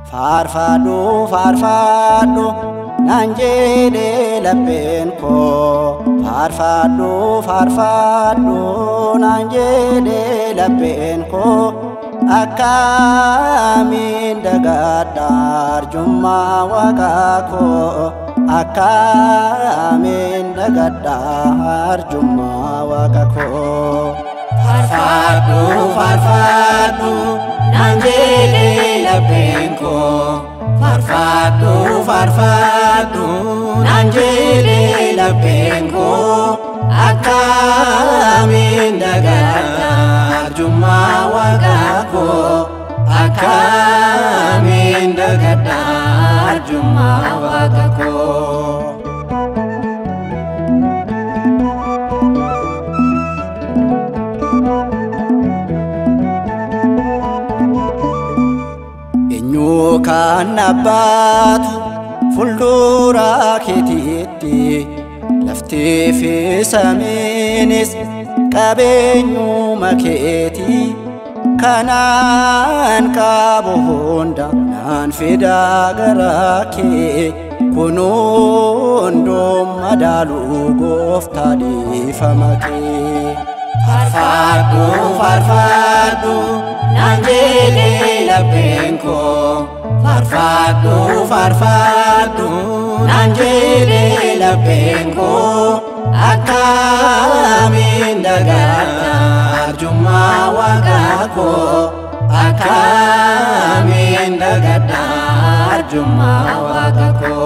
Farfado, farfado, nanjede lapenko. Farfado, farfado, nanjede lapenko. Akamin dagadar jumma wakako. Akamin dagadar jumma wakako. Farfado, farfado, nanjede lapenko. Farfado, farfado, nanjede lapenko. Akamin dagadar jumma wakako. Akamin dagadar jumma wakako. Kan abbaatu fuuldura keetiitti laftee fi samiinis qabeenyuma keetii kanaan qabu hunda naan fidaa garaa kee kun hunduun madaaluu gooftaa dhiifama kee. Farfado, farfado, nanjede lapenko. Farfado, farfado, nanjede lapenko. Akamin dagadar jumma wakako. Akamin dagadar jumma wakako.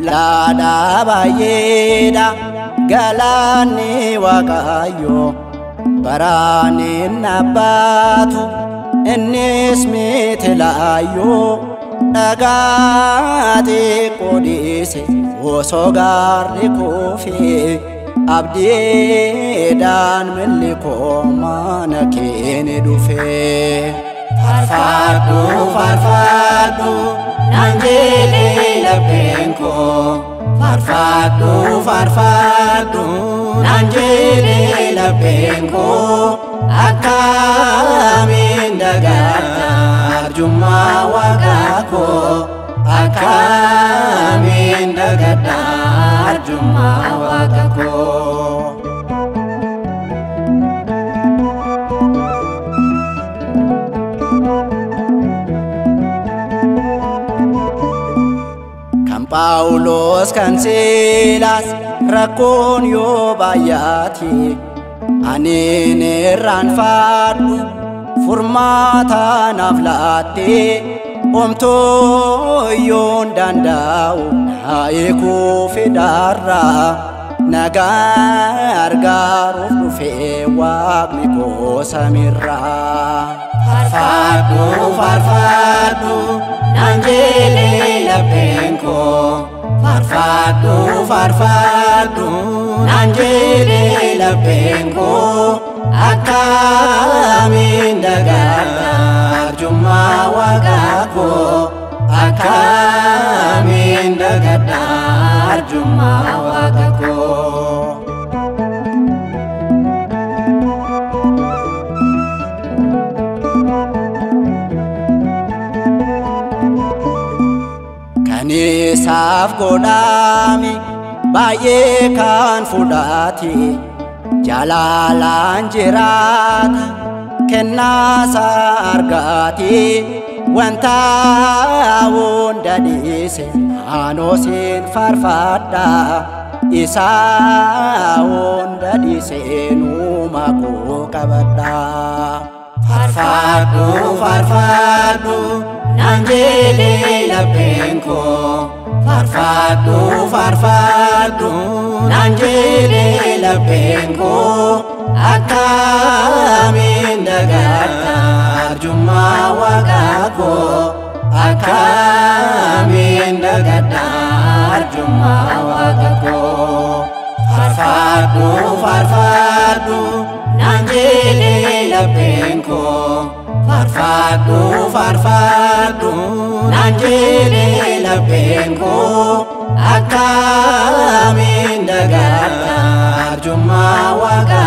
Lada bayeda galani wakayo barani nabatu ennis mitlayo nagati kodise osogarri kofi abdidan miliko manakene dufe. Farfado, farfado, nanjede lapenko. Farfado, farfado, nanjede lapenko. Akamin dagadar jumma wakako. Akamin dagadar jumma wakako. Paulos kan Silas rakkoon yoo baay'ate ani irraanfadhu furmaata naaf laatte omtoo yoon danda'u na eeguu fidaarraa nagaa argaaruuf dhufee waaqni koo samiirraa. Farfado, farfado, nanjede lapenko. Farfado, farfado, nanjede lapenko. Akamin dagadar jumma wakako. Akamin dagadar jumma wakako. Isaaf godhami baay'ee kan fudhate jalalaan jiraata kennaasa argate wanta hunda dhiise anoosiin faarfadha isa hunda dhiiseenuu maquu qabadha. Farfadhu farfadhu naan jedhee lapheen koo. Farfadhu farfadhu naan jedhee lapheen koo. Akkamiin dagadha arjummaa Waaqa koo. Akkamiin dagadha arjummaa Waaqa koo. Farfadhu farfadhu naan jedhee lapheen koo. Farfadhu farfadhu naan jedhee lapheen koo. Akkamiin dagadha arjummaa Waaqa